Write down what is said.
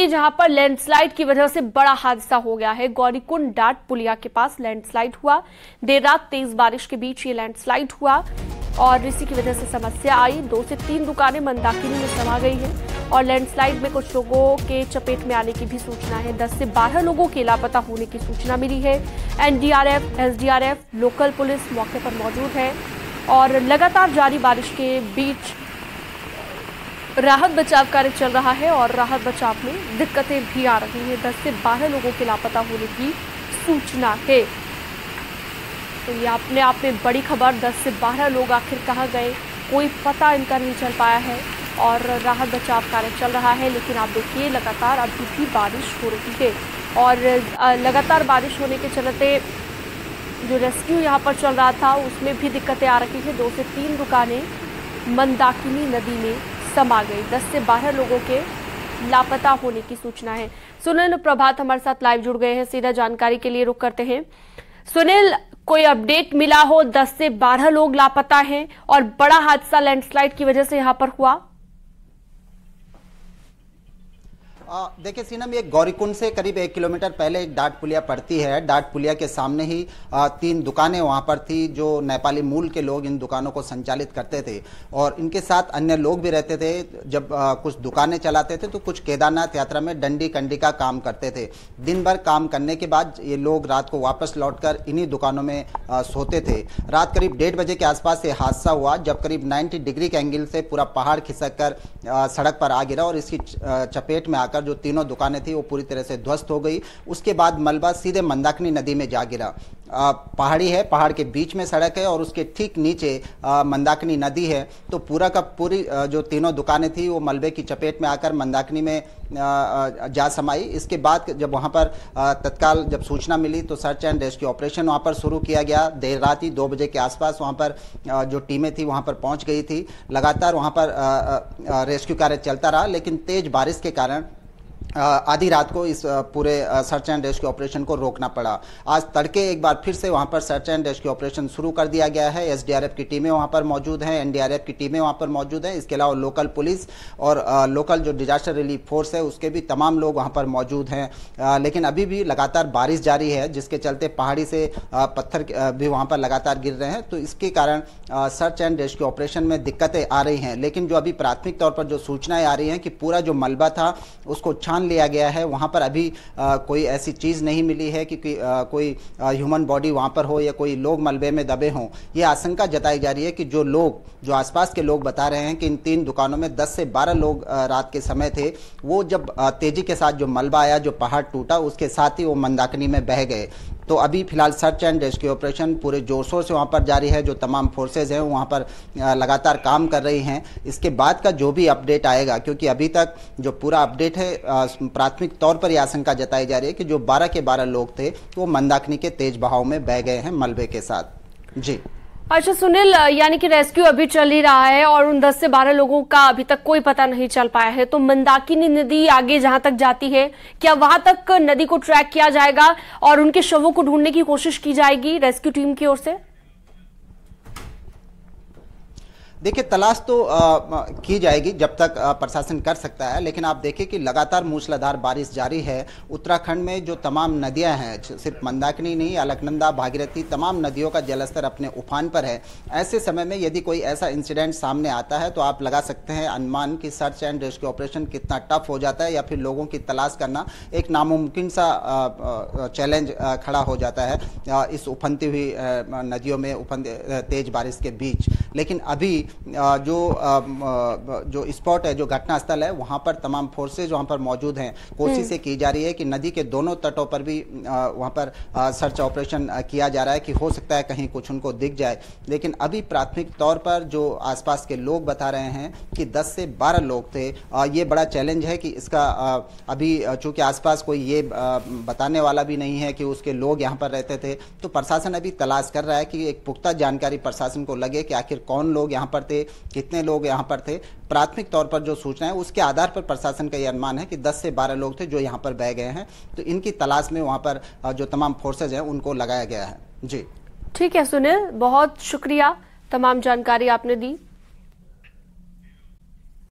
कि जहां पर लैंडस्लाइड की वजह से बड़ा हादसा हो गया है। गौरीकुंड डाट पुलिया के पास लैंडस्लाइड हुआ। देर रात तेज बारिश के बीच ये लैंडस्लाइड हुआ और इसी की वजह से समस्या आई। 2 से 3 दुकानें मंदाकिनी में समा गई हैं और लैंडस्लाइड में कुछ लोगों के चपेट में आने की भी सूचना है। 10 से 12 लोगों के लापता होने की सूचना मिली है। एनडीआरएफ, एसडीआरएफ, लोकल पुलिस मौके पर मौजूद है और लगातार जारी बारिश के बीच राहत बचाव कार्य चल रहा है और राहत बचाव में दिक्कतें भी आ रही हैं। 10 से 12 लोगों के लापता होने की सूचना है। तो ये अपने आप में बड़ी खबर। 10 से 12 लोग आखिर कहाँ गए, कोई पता इनका नहीं चल पाया है और राहत बचाव कार्य चल रहा है। लेकिन आप देखिए लगातार अभी भी बारिश हो रही है और लगातार बारिश होने के चलते जो रेस्क्यू यहाँ पर चल रहा था उसमें भी दिक्कतें आ रही है। 2 से 3 दुकानें मंदाकिनी नदी में समा गई। 10 से 12 लोगों के लापता होने की सूचना है। सुनील प्रभात हमारे साथ लाइव जुड़ गए हैं, सीधा जानकारी के लिए रुख करते हैं। सुनील, कोई अपडेट मिला हो? 10 से 12 लोग लापता हैं और बड़ा हादसा लैंडस्लाइड की वजह से यहां पर हुआ। देखिए सीनम, ये गौरीकुंड से करीब 1 किलोमीटर पहले एक डाट पुलिया पड़ती है। डाट पुलिया के सामने ही 3 दुकानें वहां पर थी जो नेपाली मूल के लोग इन दुकानों को संचालित करते थे और इनके साथ अन्य लोग भी रहते थे। जब कुछ दुकानें चलाते थे तो कुछ केदारनाथ यात्रा में डंडी कंडी का काम करते थे। दिन भर काम करने के बाद ये लोग रात को वापस लौटकर इन्हीं दुकानों में सोते थे। रात करीब 1:30 बजे के आसपास ये हादसा हुआ जब करीब 90 डिग्री के एंगल से पूरा पहाड़ खिसक कर सड़क पर आ गिरा और इसकी चपेट में आकर जो तीनों दुकानें थी वो पूरी तरह से ध्वस्त हो गई। उसके बाद मलबा सीधे मंदाकिनी नदी में जा गिरा। पहाड़ी है, पहाड़ के बीच में सड़क है और उसके ठीक नीचे मंदाकिनी नदी है। तो पूरा का पूरी जो तीनों दुकानें थी वो मलबे की चपेट में आकर मंदाकिनी में जा समाई। इसके बाद जब वहां पर तत्काल जब सूचना मिली तो सर्च एंड रेस्क्यू ऑपरेशन वहां पर शुरू किया गया। देर रात ही 2 बजे के आसपास वहां पर जो टीमें थी वहां पर पहुंच गई थी। लगातार वहां पर रेस्क्यू कार्य चलता रहा, लेकिन तेज बारिश के कारण आधी रात को इस पूरे सर्च एंड रेस्क्यू ऑपरेशन को रोकना पड़ा। आज तड़के एक बार फिर से वहां पर सर्च एंड रेस्क्यू ऑपरेशन शुरू कर दिया गया है। एसडीआरएफ की टीमें वहां पर मौजूद हैं, एनडीआरएफ की टीमें वहां पर मौजूद हैं। इसके अलावा लोकल पुलिस और लोकल जो डिजास्टर रिलीफ फोर्स है उसके भी तमाम लोग वहां पर मौजूद हैं। लेकिन अभी भी लगातार बारिश जारी है जिसके चलते पहाड़ी से पत्थर भी वहां पर लगातार गिर रहे हैं। तो इसके कारण सर्च एंड रेस्क्यू ऑपरेशन में दिक्कतें आ रही हैं। लेकिन जो अभी प्राथमिक तौर पर जो सूचनाएं आ रही हैं कि पूरा जो मलबा था उसको छान लिया गया है। वहां पर अभी कोई ऐसी चीज नहीं मिली है कि कोई ह्यूमन बॉडी वहां पर हो या कोई लोग मलबे में दबे हों। यह आशंका जताई जा रही है कि जो आसपास के लोग बता रहे हैं कि इन 3 दुकानों में 10 से 12 लोग रात के समय थे। वो जब तेजी के साथ जो मलबा आया, जो पहाड़ टूटा, उसके साथ ही वो मंदाकिनी में बह गए। तो अभी फिलहाल सर्च एंड रेस्क्यू ऑपरेशन पूरे जोर शोर से वहाँ पर जारी है। जो तमाम फोर्सेज हैं वहाँ पर लगातार काम कर रही हैं। इसके बाद का जो भी अपडेट आएगा, क्योंकि अभी तक जो पूरा अपडेट है प्राथमिक तौर पर यह आशंका जताई जा रही है कि जो 12 के 12 लोग थे वो मंदाकिनी के तेज बहाव में बह गए हैं मलबे के साथ। जी अच्छा सुनील, यानी कि रेस्क्यू अभी चल ही रहा है और उन 10 से 12 लोगों का अभी तक कोई पता नहीं चल पाया है। तो मंदाकिनी नदी आगे जहां तक जाती है, क्या वहां तक नदी को ट्रैक किया जाएगा और उनके शवों को ढूंढने की कोशिश की जाएगी रेस्क्यू टीम की ओर से? देखिए, तलाश तो की जाएगी जब तक प्रशासन कर सकता है। लेकिन आप देखिए कि लगातार मूसलाधार बारिश जारी है। उत्तराखंड में जो तमाम नदियां हैं, सिर्फ मंदाकिनी नहीं, अलकनंदा, भागीरथी, तमाम नदियों का जलस्तर अपने उफान पर है। ऐसे समय में यदि कोई ऐसा इंसिडेंट सामने आता है तो आप लगा सकते हैं अनुमान कि सर्च एंड रेस्क्यू ऑपरेशन कितना टफ हो जाता है या फिर लोगों की तलाश करना एक नामुमकिन सा चैलेंज खड़ा हो जाता है इस उफनती हुई नदियों में तेज बारिश के बीच। लेकिन अभी जो स्पॉट है, जो घटना स्थल है, वहां पर तमाम फोर्सेज वहां पर मौजूद हैं। कोशिशें की जा रही है कि नदी के दोनों तटों पर भी वहां पर सर्च ऑपरेशन किया जा रहा है कि हो सकता है कहीं कुछ उनको दिख जाए। लेकिन अभी प्राथमिक तौर पर जो आसपास के लोग बता रहे हैं कि 10 से 12 लोग थे। ये बड़ा चैलेंज है कि इसका अभी चूंकि आसपास कोई ये बताने वाला भी नहीं है कि उसके लोग यहाँ पर रहते थे, तो प्रशासन अभी तलाश कर रहा है कि एक पुख्ता जानकारी प्रशासन को लगे कि आखिर कौन लोग यहाँ पर थे, कितने लोग यहाँ पर थे। प्राथमिक तौर पर जो सूचना है उसके आधार पर प्रशासन का यह अनुमान है कि 10 से 12 लोग थे जो यहाँ पर बह गए हैं। तो इनकी तलाश में वहाँ पर जो तमाम फोर्सेज हैं उनको लगाया गया है। जी ठीक है सुनील, बहुत शुक्रिया, तमाम जानकारी आपने दी।